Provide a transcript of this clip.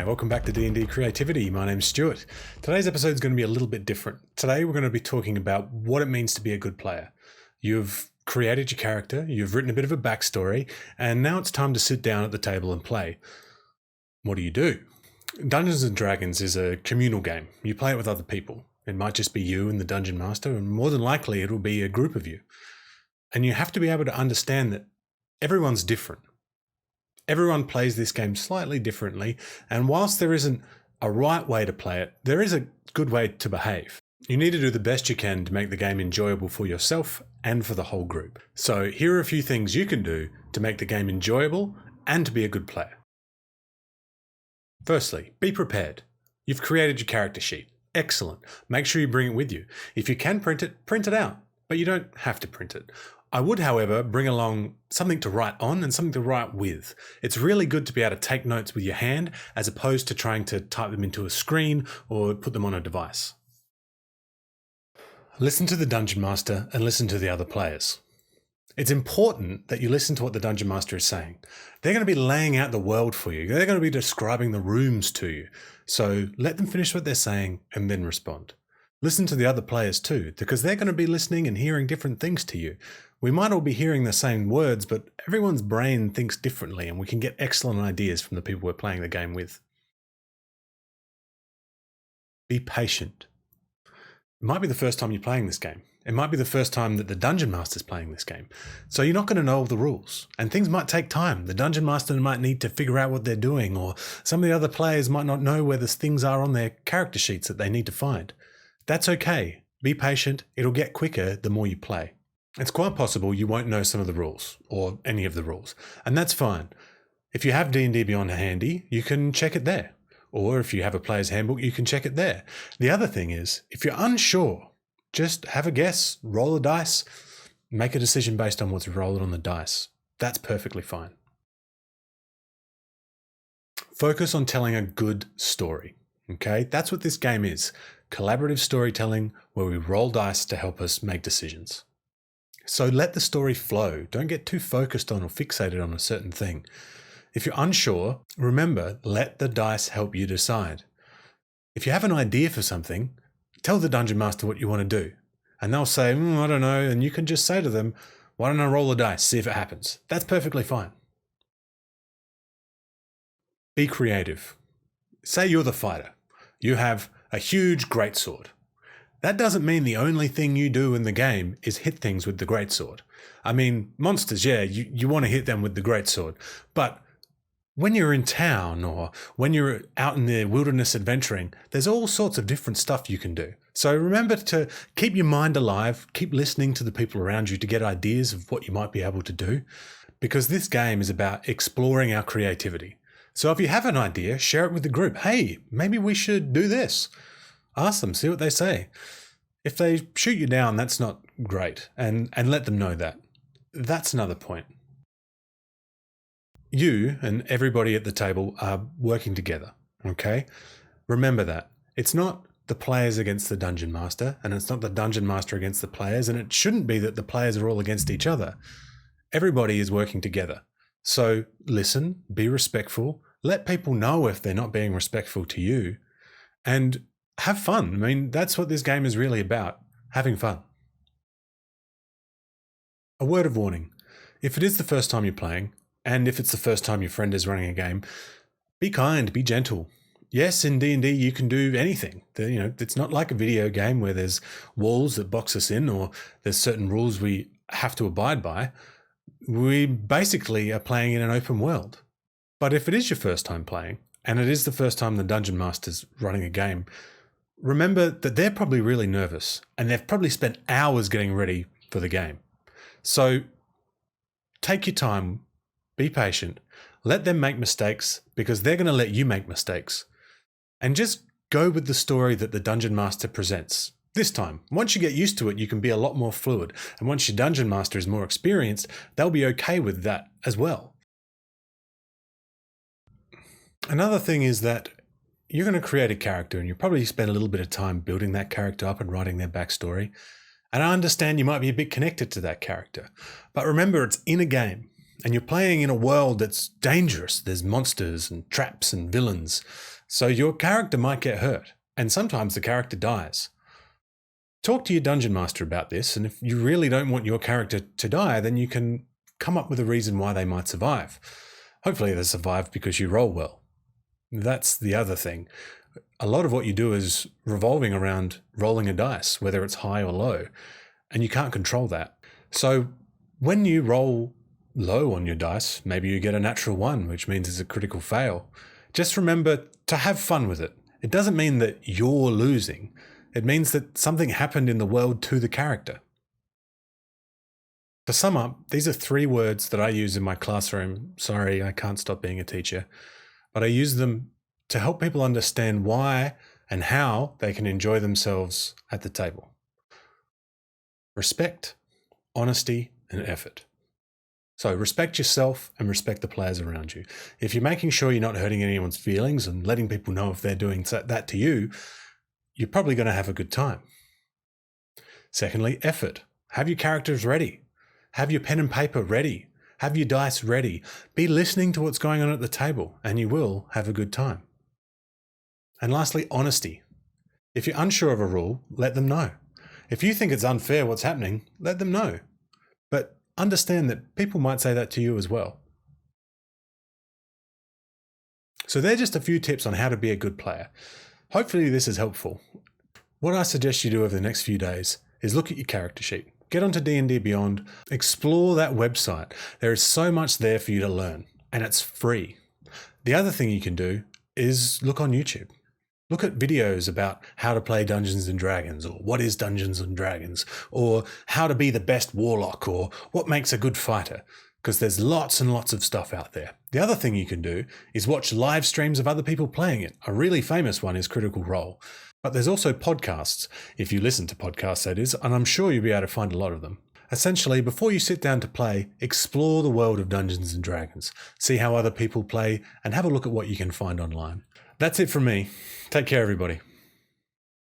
welcome back to D&D Creativity. My name's Stuart. Today's episode is going to be a little bit different. Today we're going to be talking about what it means to be a good player. You've created your character, you've written a bit of a backstory, and now it's time to sit down at the table and play. What do? Dungeons & Dragons is a communal game. You play it with other people. It might just be you and the Dungeon Master, and more than likely it'll be a group of you. And you have to be able to understand that everyone's different. Everyone plays this game slightly differently, and whilst there isn't a right way to play it, there is a good way to behave. You need to do the best you can to make the game enjoyable for yourself and for the whole group. So here are a few things you can do to make the game enjoyable and to be a good player. Firstly, be prepared. You've created your character sheet. Excellent. Make sure you bring it with you. If you can print it out, but you don't have to print it. I would, however, bring along something to write on and something to write with. It's really good to be able to take notes with your hand as opposed to trying to type them into a screen or put them on a device. Listen to the Dungeon Master and listen to the other players. It's important that you listen to what the Dungeon Master is saying. They're going to be laying out the world for you. They're going to be describing the rooms to you. So let them finish what they're saying and then respond. Listen to the other players too, because they're going to be listening and hearing different things to you. We might all be hearing the same words, but everyone's brain thinks differently, and we can get excellent ideas from the people we're playing the game with. Be patient. It might be the first time you're playing this game. It might be the first time that the Dungeon Master's playing this game. So you're not going to know all the rules, and things might take time. The Dungeon Master might need to figure out what they're doing, or some of the other players might not know where the things are on their character sheets that they need to find. That's okay. Be patient. It'll get quicker the more you play. It's quite possible you won't know some of the rules, or any of the rules, and that's fine. If you have D&D Beyond handy, you can check it there. Or if you have a player's handbook, you can check it there. The other thing is, if you're unsure, just have a guess, roll a dice, make a decision based on what's rolled on the dice. That's perfectly fine. Focus on telling a good story. Okay, that's what this game is. Collaborative storytelling where we roll dice to help us make decisions. So let the story flow. Don't get too focused on or fixated on a certain thing. If you're unsure, remember, let the dice help you decide. If you have an idea for something, tell the Dungeon Master what you want to do. And they'll say, I don't know. And you can just say to them, why don't I roll the dice, see if it happens. That's perfectly fine. Be creative. Say you're the fighter. You have a huge greatsword. That doesn't mean the only thing you do in the game is hit things with the greatsword. I mean, monsters, yeah, you want to hit them with the greatsword. But when you're in town or when you're out in the wilderness adventuring, there's all sorts of different stuff you can do. So remember to keep your mind alive, keep listening to the people around you to get ideas of what you might be able to do, because this game is about exploring our creativity. So if you have an idea, share it with the group. Hey, maybe we should do this. Ask them, see what they say. If they shoot you down, that's not great, and let them know that. That's another point. You and everybody at the table are working together, okay? Remember that. It's not the players against the Dungeon Master, and it's not the Dungeon Master against the players, and it shouldn't be that the players are all against each other. Everybody is working together. So listen, be respectful, let people know if they're not being respectful to you, and have fun. I mean, that's what this game is really about, having fun. A word of warning. If it is the first time you're playing, and if it's the first time your friend is running a game, be kind, be gentle. Yes, in D&D you can do anything. It's not like a video game where there's walls that box us in or there's certain rules we have to abide by. We basically are playing in an open world. But if it is your first time playing, and it is the first time the Dungeon Master's running a game, remember that they're probably really nervous and they've probably spent hours getting ready for the game. So take your time, be patient, let them make mistakes because they're going to let you make mistakes. And just go with the story that the Dungeon Master presents. This time, once you get used to it, you can be a lot more fluid. And once your Dungeon Master is more experienced, they'll be okay with that as well. Another thing is that you're going to create a character and you'll probably spend a little bit of time building that character up and writing their backstory. And I understand you might be a bit connected to that character. But remember, it's in a game. And you're playing in a world that's dangerous. There's monsters and traps and villains. So your character might get hurt, and sometimes the character dies. Talk to your dungeon master about this, and if you really don't want your character to die, then you can come up with a reason why they might survive. Hopefully they survive because you roll well. That's the other thing. A lot of what you do is revolving around rolling a dice, whether it's high or low, and you can't control that. So when you roll low on your dice, maybe you get a natural 1, which means it's a critical fail. Just remember to have fun with it. It doesn't mean that you're losing. It means that something happened in the world to the character. To sum up, these are 3 words that I use in my classroom. Sorry, I can't stop being a teacher. But I use them to help people understand why and how they can enjoy themselves at the table. Respect, honesty, and effort. So respect yourself and respect the players around you. If you're making sure you're not hurting anyone's feelings and letting people know if they're doing that to you, you're probably going to have a good time. Secondly, effort. Have your characters ready. Have your pen and paper ready. Have your dice ready. Be listening to what's going on at the table, and you will have a good time. And lastly, honesty. If you're unsure of a rule, let them know. If you think it's unfair what's happening, let them know. But understand that people might say that to you as well. So they're just a few tips on how to be a good player. Hopefully this is helpful. What I suggest you do over the next few days is look at your character sheet. Get onto D&D Beyond, explore that website. There is so much there for you to learn, and it's free. The other thing you can do is look on YouTube. Look at videos about how to play Dungeons & Dragons, or what is Dungeons & Dragons, or how to be the best warlock, or what makes a good fighter, because there's lots and lots of stuff out there. The other thing you can do is watch live streams of other people playing it. A really famous one is Critical Role. But there's also podcasts, if you listen to podcasts that is, and I'm sure you'll be able to find a lot of them. Essentially, before you sit down to play, explore the world of Dungeons & Dragons. See how other people play, and have a look at what you can find online. That's it from me. Take care, everybody.